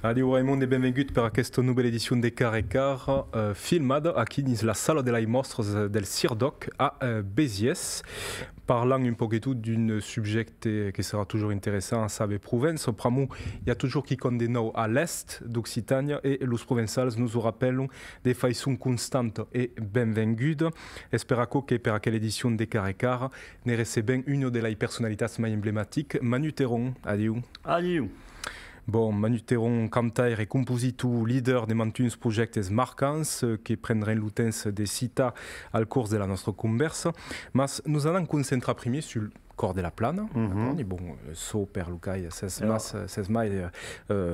Adieu Raymond e benvenuti per questa nuova edizione di Car e Car, filmada aqui nella Sala dei Mostros del Cirdoc à Béziers, parlant un poquito d'un sujet qui sera toujours intéressant, sabe Provence. Pramo, il y a toujours qui condamne à l'est d'Occitanie et les Provençals nous rappellent des façons constantes et benvenues. Esperaco que per quelle édition de Car e Car ne recebem une des personnalités plus emblématiques, Manu Teron. Adieu. Adieu. Bon, Manu Teron, cantaire et compositeur, leader de mantuns projectes marquants qui prendront l'utens de cita al cours de la nostra conversa, mas nous allons concentrer premier sur le corps de la plana. Et bon, so per Lucai, c'est mai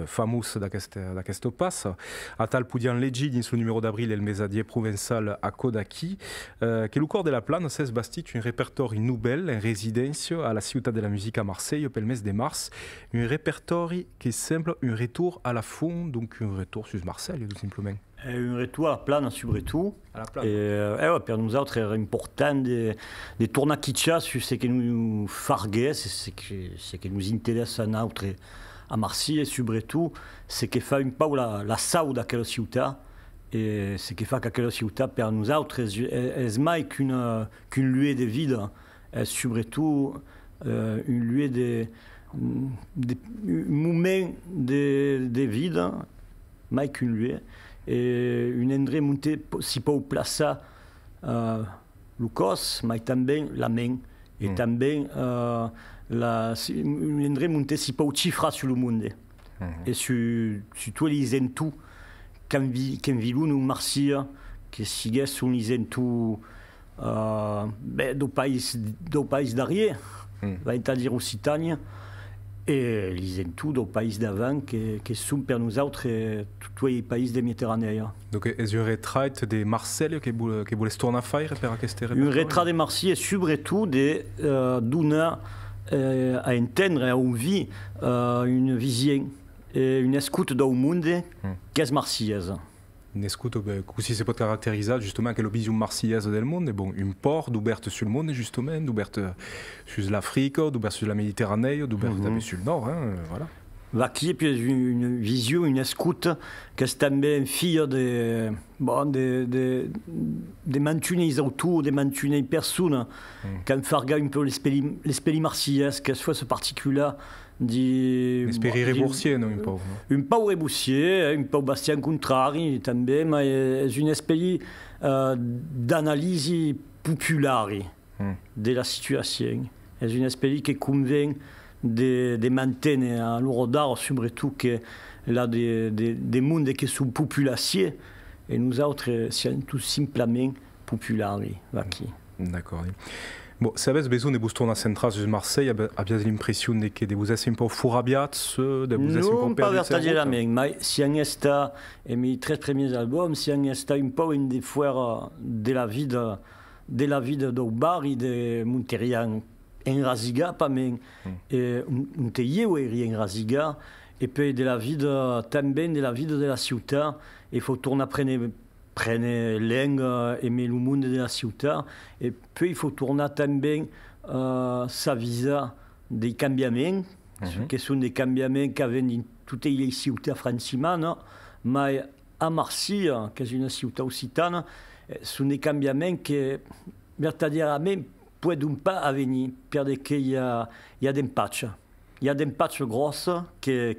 famous d'aquest passe. A tal pudian leggi dins le numéro d'avril el mesadier provençal a Kodaki, que le corps de la plana s'est bastit un répertoire nouvel en résidence à la Ciutat de la Musique à Marseille pel mes de mars, un répertoire qui semble un retour à la fond, donc un retour sur Marseille tout simplement. Un retour à la plana, surtout. À la plana. Et pour nous autres, c'est important de tourner kitcha sur ce qui nous fargue, ce qui nous intéresse à nous à Marseille, et surtout, ce qui fait un peu la salle de quelle ciutat, et ce qui fait que quelle ciutat, pour nous autres, est mai qu'une lueur de vide, et surtout une lueur de moment de vide, mai qu'une lueur. Et une endroit monté si pas au plaça Lucas, mais também la main et também une endroit monté si pas au chiffre sur le monde et sur tous les entou quand vilou nous Marseille que sigue sur les entou do pays d'arrière va c'est-à-dire Occitanie. Et les entou do pays d'avant qui sont pour nous autres tous les pays de Méditerranée. Donc, est-ce un retrait de Marseille que vous voulez tourner à faire pour cette répertoire? Un retrait de Marseille, surtout de donner à entendre et à vivre une vision et une écoute du monde qu'est marseillaise. Une écoute aussi c'est pas caractérisé justement que la vision marseillaise du monde, bon, un port d'ouverte sur le monde justement, d'ouverte sur l'Afrique, d'ouverte sur la Méditerranée, d'ouverte sur le Nord, hein, voilà. Va qui puis une vision, une écoute qui est também fille de mantuner autour, de mantuner personnes, qui farga un peu l'esprit marseillais, que soit ce particulier. L'esprit réboursier, non, un peu. Un peu réboursier, un peu Bastien Contrari, també, mais c'est une espèce d'analyse populaire de la situation. C'est une espèce qui convainc de maintenir à l'eurodar, surtout que là des mondes qui sont populaciers, et nous autres, c'est tout simplement populaires. D'accord. Bon, si vous avez besoin de vous tourner central sur Marseille, avez l'impression que vous êtes un peu fourrabiats, de vous êtes un peu perdu. Non, pas verdaderamente, mais si on est et mes 13 premiers albums, si on est un peu une des foires de la vie de bar et de Monterian en Raziga, pas mais un teye ou en Raziga, et puis de la vie também de la vie de la ciutat, il faut tourner prendre l'engue et le monde de la ciutat, et puis il faut tourner também sa visa des cambiaments, qui sont des cambiaments qui avaient dans toutes les ciutats francimanes, mais à Marseille, qui est une ciutat occitane, sont des cambiaments qui, verdaderament, ne peuvent pas venir, parce qu'il y a des patchs. Il y a des patchs grosses qui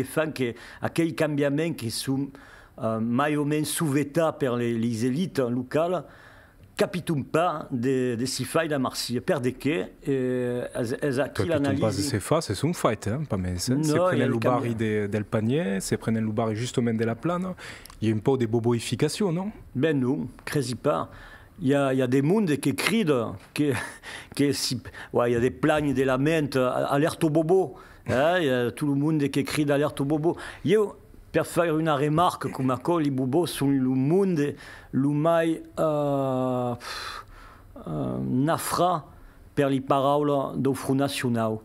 font que aquells cambiaments qui sont mai ou menys souvetats per les élites locales, capitum pas de si fai da Marseille. Per de què? És aquí l'anàlisi. Pas de ces fa, c'est un fait, hein, pas mais c'est prendre le barri del panier, c'est prendre le barri justement de la plana. Il y a un peu de boboification, non? Ben non, crisi pas. Il y a des mondes qui crient, il y a des plaignes de lamentes, alerte au bobo. Il y a tout le monde qui crie d'alerte au bobo. Per faire une remarque comme les bobos sont le monde le mai nafra per les paroles du Front National.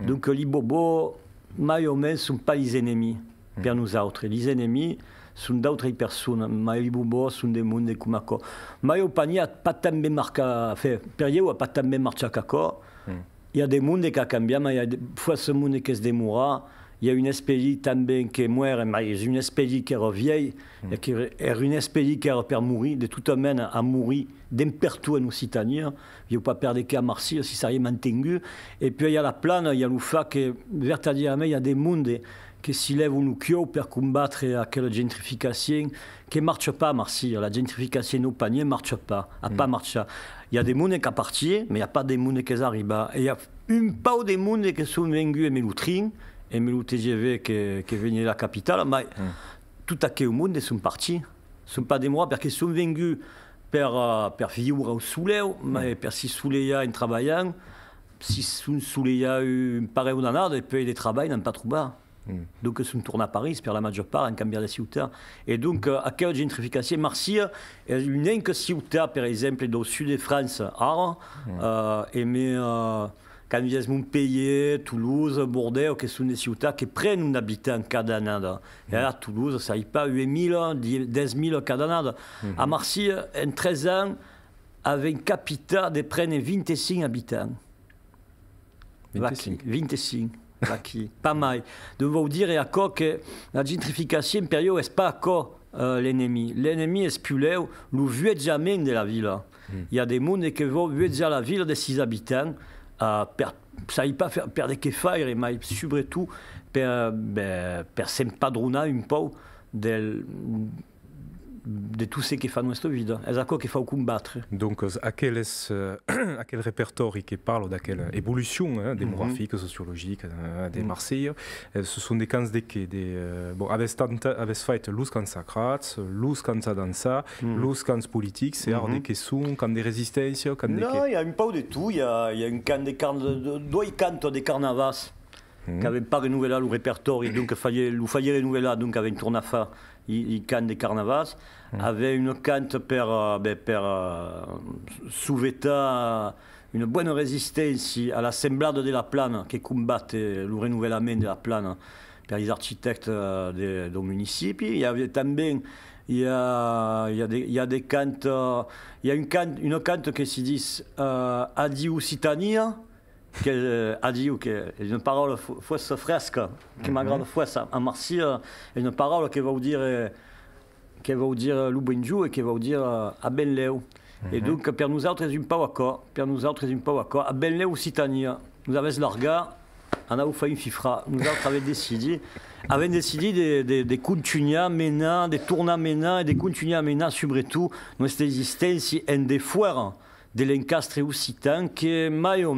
Donc les bobos, mai ou menys, sont pas les ennemis per nous autres. Les ennemis sont d'autres personnes, mais les bobos sont des mondes comme ça. Mais au panier, pas tant de marques, per io, pas tant de marques à il y a des mondes qui changent, mais il y a des fois ce monde qui se démoura. il y a une espèce também qui est morte, mais une espèce qui est vieille, et qui est une espèce qui est per mourir, de tout amène à mourir d'impertu en Occitanie. Il n'y a pas perdre qu'à Marseille, si ça y est maintenu. Et puis il y a la plane, il y a l'UFA qui, vertadirement, il y a des mondes qui s'y lèvent au Nucchio pour combattre à quelle gentrification qui ne marche pas à Marseille. La gentrification au panier ne marche pas, n'a pas marché. Il y a des mondes qui partent, mais il n'y a pas des mondes qui arrivent. Et il y a une part des mondes qui sont venus à Meloutrin, et le TGV qui est venu de la capitale, mais tout à fait au monde sont partis. Ne sont pas des mois parce qu'ils sont venus per vivre au soleil, mais per si soleil un travaillant, si soleil un pareil ou nanade, et puis les travails n'ont pas trouvé. Donc ils sont tournés à Paris, per la majeure part, en cambiar de ciutat. Et donc, à quelle gentrification, Marseille est une unique ciutat, par exemple, au sud de France, mais quand il y a Montpellier, Toulouse, Bordeaux, qui sont des ciutats qui prennent un habitant cada année. Et à Toulouse, ça n'y a pas 8 000, 10 000 cada année. À Marseille, en 13 ans, avec une capitale, ils prennent 25 habitants. 25. Pas mal. Donc, vous dire à quoi que la gentrification période n'est pas à quoi l'ennemi. L'ennemi est plus là, le vieux jamais de la ville. Il y a des mondes qui vont vieux la ville de 6 habitants. Ça ne pas faire perdre des failles, mais surtout per s'empadronar un peu de tout ce qui fait notre vie. C'est ça qu'il faut combattre. Donc, à quel répertoire qui parle de quelle évolution démographique, sociologique des Marseillais, ce sont des camps bon, avec fait lus camps sacrats, lus camps dansa, lus camps politiques, c'est des questions, camps de résistance, camps de... Non, il y a un peu de tout. Il y a un camp deux camps de carnavas qui n'avaient pas renouvelé le répertoire, donc il fallait renouveler, donc avec une tourne à faire. Il camp des carnavals, avait une cante per souveta une bonne résistance à l'assemblade de la plane qui combatte le renouvellement de la plane par les architectes des municipes. Il y avait também il y a des cantes, il y a une cante qui se dit Adieu Occitania, Adieu, qui est une parole fausse fresque qui m'agrade fausse à Marseille, une parole qui va vous dire Loubenjou et qui va vous dire à Benleu. Et donc, pour nous autres, c'est un peu d'accord. À Benleu Occitania, nous avons larga, on a fait une fifra. Nous autres avons décidé de continuer maintenant, de tourner maintenant et de continuer maintenant, surtout, notre existence en des foires de l'encastre occitan qui est maillot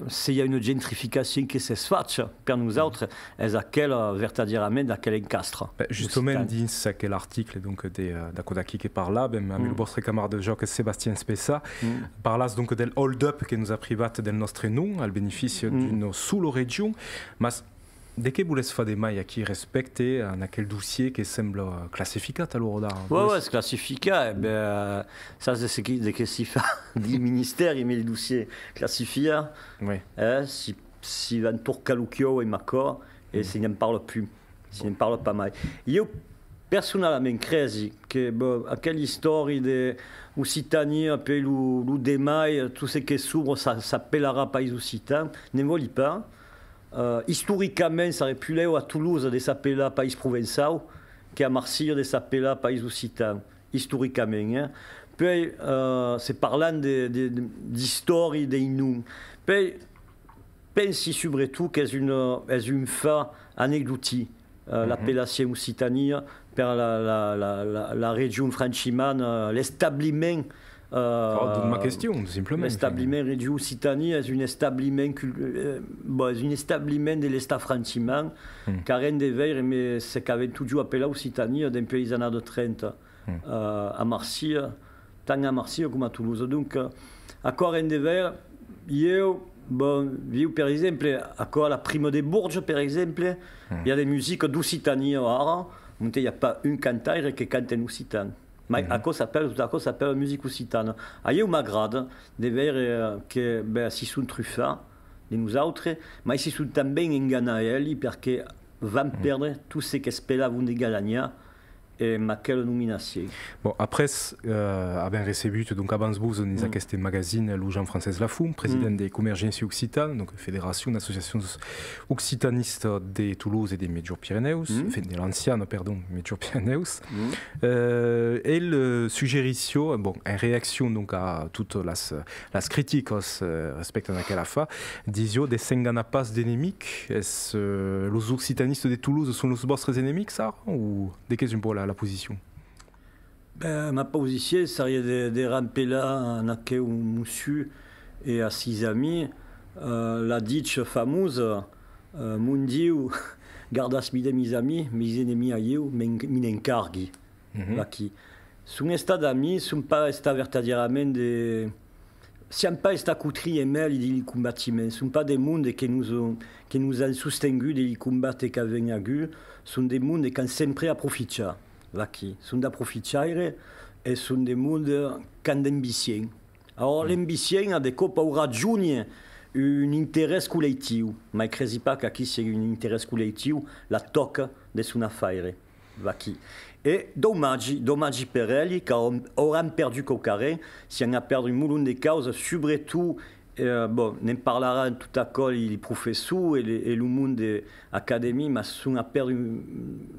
s'il y a une gentrification qui se fait pour nous autres, c'est laquelle, vertadirement, laquelle encastre. Justement, dit ça quel article donc d'Akodaki qui parle là, même le vostre camarade Jacques Sébastien Spessa, parle donc del hold-up que nous a privat del nostre nom, al bénéfice d'une sous-région, mais de che volesse fare dei mai a chi rispecte a quel dossier che sembra classificato allora da? Ouais, c'est classifié. Ça, c'est ce qui s'y fait du ministère, il met les dossiers classifiés. Oui. Si van Turcalucchio et Macor, et s'il n'en parle plus, s'il n'en parle pas mal. Io personnellement credi che à quelle histoire de Occitanie, un peu le démail, tout ce qui s'ouvre, ça s'appellera Pays Occitan, ne volit pas. Historiquement, ça aurait pu aller à Toulouse de s'appeler Pays Provençal, qu'à Marseille de s'appeler Pays Occitan, historiquement. Puis, c'est parlant d'histoire des Inuits. Puis, pense surtout qu'est une fin anecdotique, l'appellation Occitanie, per la région franchimane, l'établissement. Ma question, simplement. L'établissement région Occitanie est un établissement de l'État franchimane, car un des verts, mais c'est qu'avait toujours appelé Occitanie d'un pays des années 30 à Marseille, tant à Marseille comme à Toulouse. Donc, encore un des verts, par exemple, à la Prime des Bourges, par exemple, il y a des musiques d'Occitanie. Il n'y a pas un cantaire qui cante en occitan. Mais à quoi s'appelle musique occitane? Il m'agrade de voir que si sont truffats de nous autres, mais si sont também enganés parce que vont perdre tout ce que espéraient de gagner et ma quelle nomination. Bon, après, abbiamo ricevuto donc a Bansbus in aquest magazine lo Jean François Lafou, président des Convergences Occitanes, donc Fédération d'associations occitanistes de Toulouse et des Médio-Pyrénées, enfin de l'ancienne, pardon, Médio-Pyrénées. Il suggerisce, bon, en réaction donc à toutes las críticas respecto a aquella fa, disio de s'engana pas d'ennemis, est-ce los occitanistes de Toulouse sont los vostres ennemis, ça, ou de qu'est-ce un peu la position? Ben, ma position, c'est de ramper là, en accueil au monsieur et à ses amis, la dite fameuse, mon Dieu, gardas mi de mes amis, mes ennemis a io, m'inencargui. Qui sont estats d'amis, sont pas estats vertadièrement de. Siamo pas sta coutri e mel di combattiments, sont pas des mondes qui nous ont soutenu des combats qui avaient agu, sont des mondes qui ont sempre approfiché. Qui sont d'approfittare et sont des mondes qui ont d'ambition. Alors l'ambition a des cops au raggiungere un interesse collettif, mais je ne crois pas qu'ici c'est un interesse collettif, la tocca de son affaire. E dommaggi per elli che avranno perdu au carré, si on a perdu un moulin de causes, surtout, bon, ne parlera tout à coup les professeurs et le monde de l'académie, mais on a perdu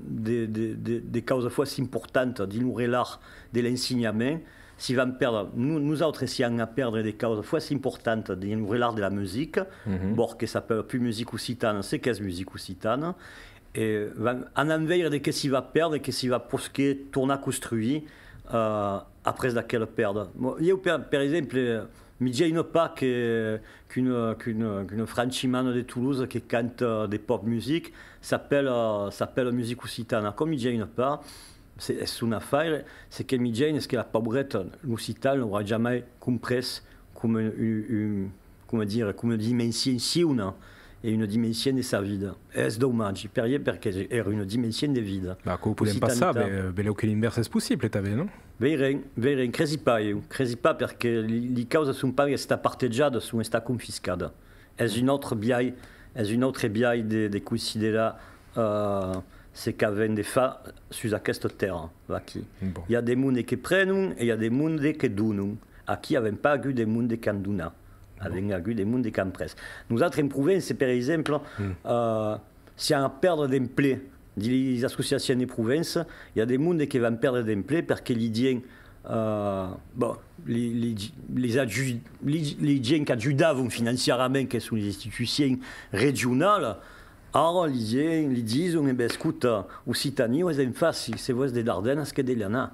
des causes fois importantes de nous l'art de l'enseignement. Si on perdre, nous autres, si on a perdu des causes fois importantes de nous l'art de la musique, bon, que ça s'appelle plus musique occitane, c'est qu'est-ce musique occitane. Et en envers de qu'est-ce qu'il va perdre et qu'est-ce qu'il va pousser, tourner à construire après laquelle perdre. Il y a par exemple, je ne dis pas qu'une Frenchman de Toulouse qui chante des pop musique s'appelle musique occitane. Comme je ne dis pas, c'est une affaire, c'est que je dis que la pauvrette l'occitane n'aura jamais compris comme une dimension et une dimension de sa vie. C'est dommage, parce que c'est une dimension de vie. Ma come podem passare, che l'inverse è possibile, non? Vero, non credi pas perché le cause sono pas sta parteggiate, sono sta confiscate. È un autre biais de considérer ce qu'avent des fa sur cette terre. Il y a des mondes qui prennent et il y a des mondes qui donnent. Qui n'avaient pas eu des mondes qui donnent. Avec des mondes qui presse. Nous autres en province, par exemple, si on perd d'emploi des associations de province, il y a des mondes qui vont perdre d'emploi parce que les gens qui aident financièrement, qui sont les institutions régionales, alors les gens disent, écoute, Occitanie, c'est facile, c'est vous des Dardennes, c'est des Lana.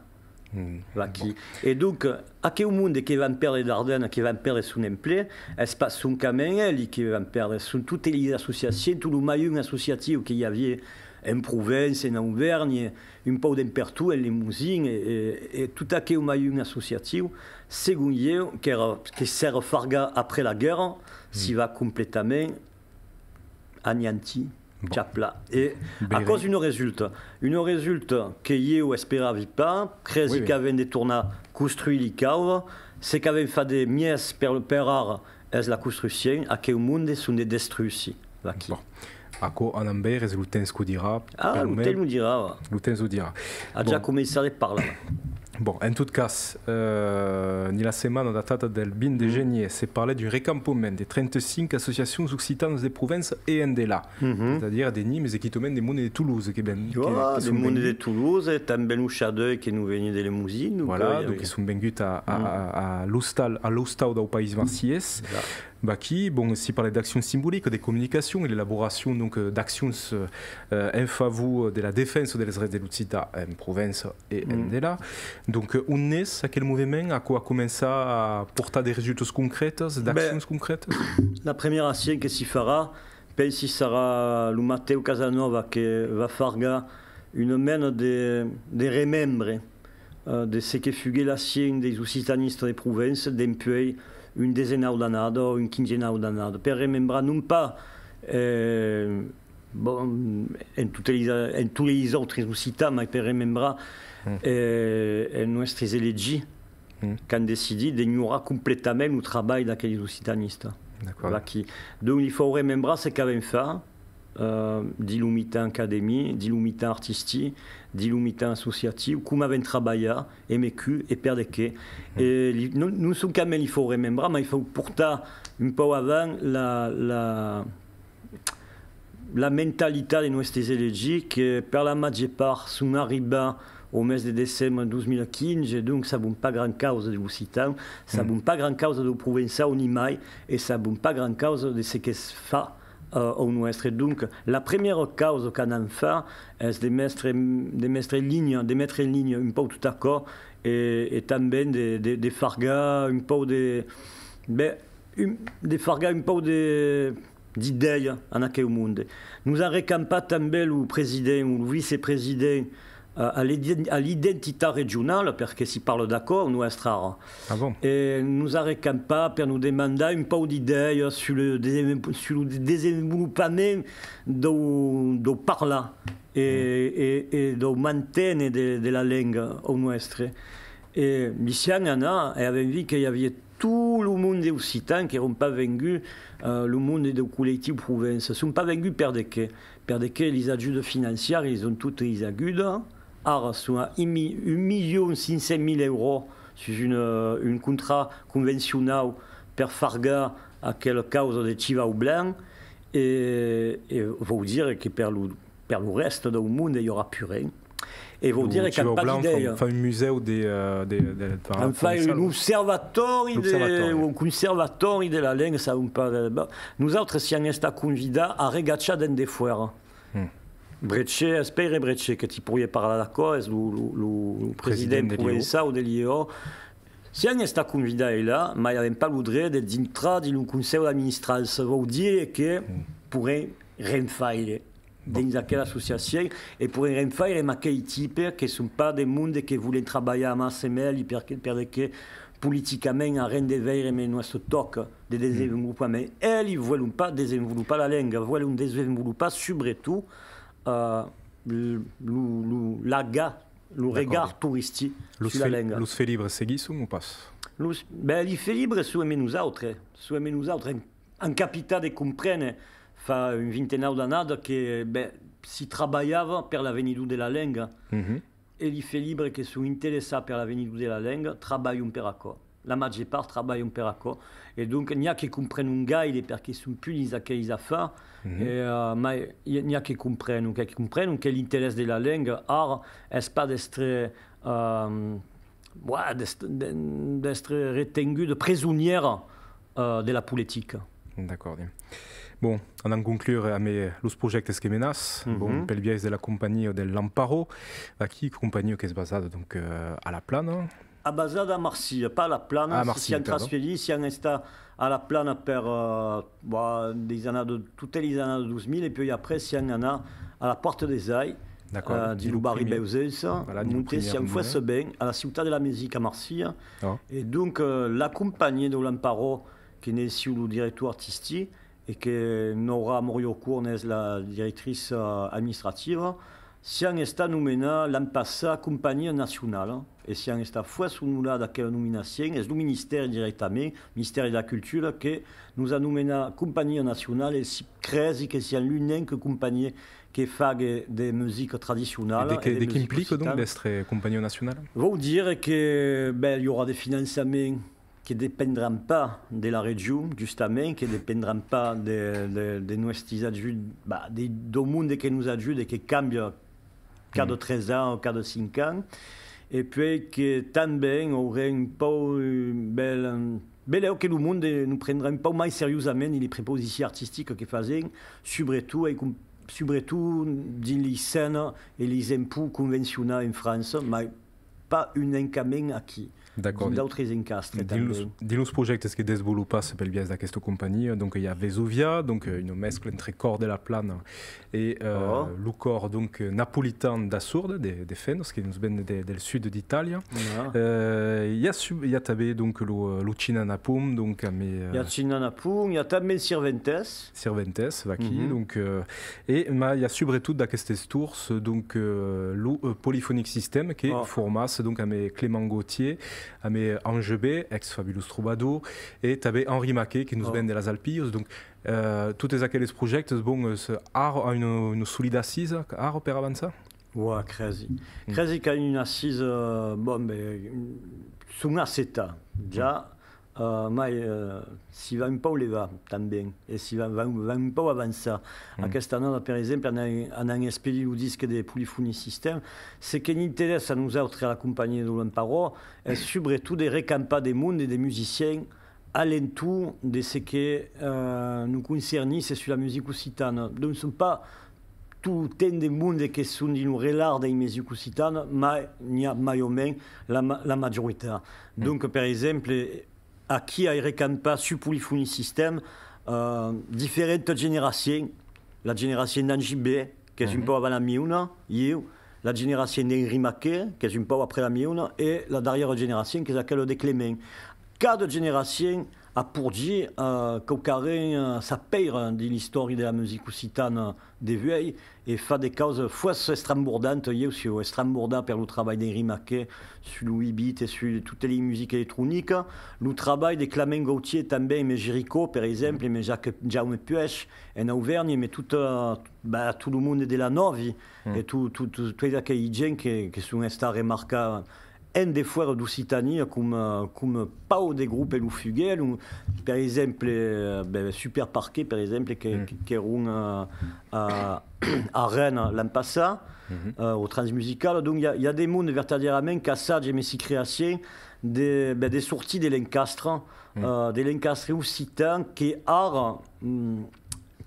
Et donc, à quel monde qui va perdre les Dardennes, qui va perdre son emploi, ce pas son camion qui va perdre, sont toutes les associations, tout le maillon associatif qu'il y avait en Provence, en Auvergne, un peu d'impertout, en Limousine, et tout à quel maillon associatif, c'est qui sert Farga après la guerre, s'il va complètement anéanti. Bon. Et à cause d'une résulte que je n'espérais pas, crezi qu'avait des tournas construit les caves, c'est qu'avait fait des mies per rare est la construction, à quel monde sont des destruits. Bon. Ako en Amber, et l'Utens qu'on dira. Ah, l'Utens nous dira. L'Utens nous dira. A già cominciare par là. Bon, en tout cas, nella settimana datata del 20 de gennaio si parla du recampement des 35 associations occitanes des provinces et Endela, c'est-à-dire des Nîmes et qui des mondes de Toulouse. Des mondes de Toulouse, et també l'Uchadeux qui nous venaient de Limousine. Voilà, donc ils sont venus à l'Ostau du Pays Marsiès. Qui, bon, si parlait d'actions symboliques, des communications et l'élaboration d'actions en faveur de la défense des droits de l'Occitanie en province et Endela. Donc, on est à quel mouvement, à quoi commencer à porter des résultats concrets, d'actions concrètes? La première action que s'y fera, pensi sera le Matteo Casanova qui va faire une mène de remembre de ce que fut l'action des occitanistes des provinces depuis une dizaine d'années ou une quinzaine d'années. Pour remembrer non pas en tous les autres occitans, mais pour remembrer nostres élégis qui ont décidé d'ignorer complètement le travail d'aquells occitanistes. Donc il faut remembrer ce qu'avaient fait di lumitan académie, di lumitan artisti, di lumitan associatiu, cum avem treballat, MQ et perdeke. Et nous sommes quand même, il faut remembrar, mais il faut porter un peu avant la mentalité de nostres elegi que per la majeure part sont arribats au mes de décembre 2015, et donc ça ne pas grand cause de l'Occitan, ça ne pas grand cause de Provençal ni mai, et ça ne pas grand cause de ce que se fait au nostre. Donc la première cause qu'on a fait est de mettre en ligne un peu tout d'accord, et también de farga un peu d'idées en aquel monde. Nous avons récampé també le président ou le vice-président à l'identité régionale, parce que s'y parle d'accord, nous sommes rares. Ah bon? Et nous avons récampé pour nous demander un peu d'idées sur le développement de parler et de maintenir de la langue au nostre. Et ici, on avait vu qu'il y avait tout le monde occitan qui n'ont pas vaincu le monde des collectifs provinces. Ils ne sont pas vaincus per de què. Per de què les ajudes financières, ils ont toutes les ajudes. Ara sont à 1 500 000 euros sur un contrat conventionnel per farga à quelle cause de Chivau Blanc. Et vous dire que per le reste du monde, il n'y aura plus rien. Et vous dire qu'il n'y a pas d'idée. Enfin, un musée ou des enfin, un conservatoire de la langue, ça ne pas. Nous autres, si on est convidés à regarder dans des foires. Brecce, espère Brecce, que tu pourrais parler d'accord, le président provincial ou de l'IEO. Si on est convidé là, mais il n'y a pas le droit d'entrer dans le conseil d'administration. Ça veut dire que pourrait rien faire. Dans quelle association, et pour rien faire, il y a des types qui ne sont pas des mondes qui voulaient travailler à masse et parce que politiquement, il y a rien de verre, mais nous stock de développement. Elles, ils ne veulent pas développer la langue, ils veulent développer surtout le regard touristique sur la langue. Los fait libre, c'est qui ou pas? Les fait libre, c'est nous autres. En capitale de comprendre. Fa une vingtaine d'années que si travaillava per l'avenir de la langue et les faits libres qui sont intéressés par l'avenir de la langue travaillent un peu à quoi. La majeure part travaille un peu à quoi. Et donc il n'y a qui comprennent un gars, parce qu'ils sont plus les accueils à faire. Mais il n'y a qui comprennent que l'intérêt de la langue est pas d'être retenu de prisonnière de la politique. D'accord. Bon, on en conclure a los projectes que menas, bon, pel biais de la compagnie de l'Amparo, qui compagnie qui est basée donc à la Plana. Basée à Marseille, pas à la Plana. Si on transfère, si on est à la Plana per toutes les années de 2000, et puis après, si on en a à la Porte des Ailes, du Loubarri Beuzès, monter si on fait ce bain à la Ciutat de la Musique à Marseille. Et donc, la compagnie de l'Amparo, qui est sur le directeur artistique, et que Nora Moriocourt est la directrice administrative, si on est nommé l'an passé compagnie nationale, et si on est fois sous nous là d'aquelle nomination, c'est le ministère directement, ministère de la Culture, qui nous a nommé compagnie nationale, et si crée que c'est l'unique compagnie qui fait des musiques traditionnelles. Et qui implique donc d'être compagnie nationale? Vous dire que il y aura des financements qui ne dépendront pas de la région, justement, qui ne dépendront pas de nos adultes, du monde qui nous ajude et qui cambie cas de 13 ans ou cas de 5 ans. Et puis que también aurait un peu que le monde nous prendra un peu plus sérieusement les propositions artistiques qu'ils faisaient, surtout dans les scènes et les impôts conventionnels en France, mais pas un encamin acquis. D'accord. D'autres encastres. Dans les projets qui se développent per biais de cette compagnie, donc il y a Vesuvia, donc une mescla entre corps de la Plana et le corps donc napolitain d'Assourde, des Fenos, qui nous viennent du sud d'Italie. Il y a aussi donc le Cinanapum, donc il y a Cinanapum, il y a també Cervantes, donc et il y a surtout d'aquestes tours donc le polyphonic system qui formas donc avec Clément Gauthier mais Angebé, ex-Fabulous Troubadour, et t'avais Henri Maquet qui nous vient de las Alpillos. Donc, tous aquells projets, bon, art a une solide assise, art per avançar? Ouais, crezi. Crezi qui a une assise, bon, mais, sur un CETA, déjà. Mais si va un peu levar també e si va un peu avançar. Aquesta annada, per exemple, en un expedit el disc de Polyphony System, ce qui nous intéresse à nous autres, à la compagnie de l'Emparo, est surtout de recampar des mondes et des musiciens alentour de ce qui nous concerne, c'est sur la musique occitane. Donc, ce ne sont pas tout un des mondes qui sont dans le relard de la musique occitane, mais il y a moins la majorité. Donc, par exemple, à qui a recampé sur Polyphony System différentes générations. La génération d'Angie qui est un peu avant la mienne, la génération d'Henri Maquet, qui est un peu après la mienne, et la dernière génération, qui est celle de Clément. Quatre générations a pour dire qu'au carré, ça perd de l'histoire de la musique occitane des vieilles et fait des causes fois estrambordantes. Il y a aussi estrambordant pour le travail d'Henri Maquet sur le 8-bit et sur toutes les musiques électroniques. Le travail de Clément Gauthier, também, mais Jericho, par exemple, mais Jaume Puech, en Auvergne, mais tout le monde de la Novi et tous les gens qui sont restés remarquables. Un des foires d'Occitanie, comme pas des groupes ou fuguels, par exemple, Super Parquet, par exemple, qui est à Rennes l'an passé, au Transmusical. Donc il y a des mondes vertadièrement cassage et messi création des sorties des Lencastres, des Lencastres occitans qui art.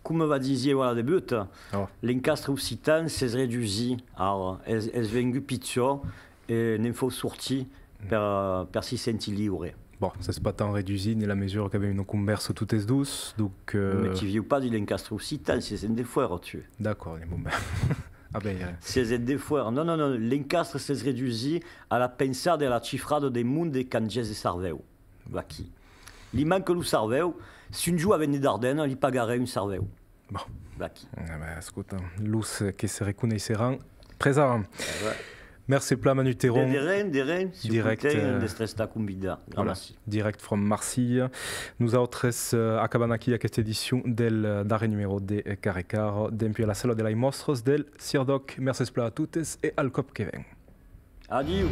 Comme va dire, voilà, des buts. L'Encastre occitan, c'est réduit. Alors, elles viennent pizzo. Et il faut sortir per 6 centili ore. Bon, ça c'est pas tant réduit, ni la mesure qu'il y avait une converse toutes les douces, donc... Mais tu ne vis pas de l'Encastre occitan, c'est des foires, tu. D'accord, les moments. Ah ben... C'est des foires. Non, l'Encastre c'est réduit à la pensée de la cifrade des mondes quand j'ai sarveu. Qui. Il manque le sarveu. Si un jour avec des Dardennes, il pagarait un sarveu. Bon. Qui. Ah ben, écoute, l'ous qui se reconnaîtra présent. Merci pla Manu Théron. Des reins, direct voilà, direct from Marseille. Nous autres acabant aquí aquesta edition del darrer numéro de Carrecar d'empio la sala de la mostros del Sirdoc. Merci pla a toutes et al cop que ven. Adieu.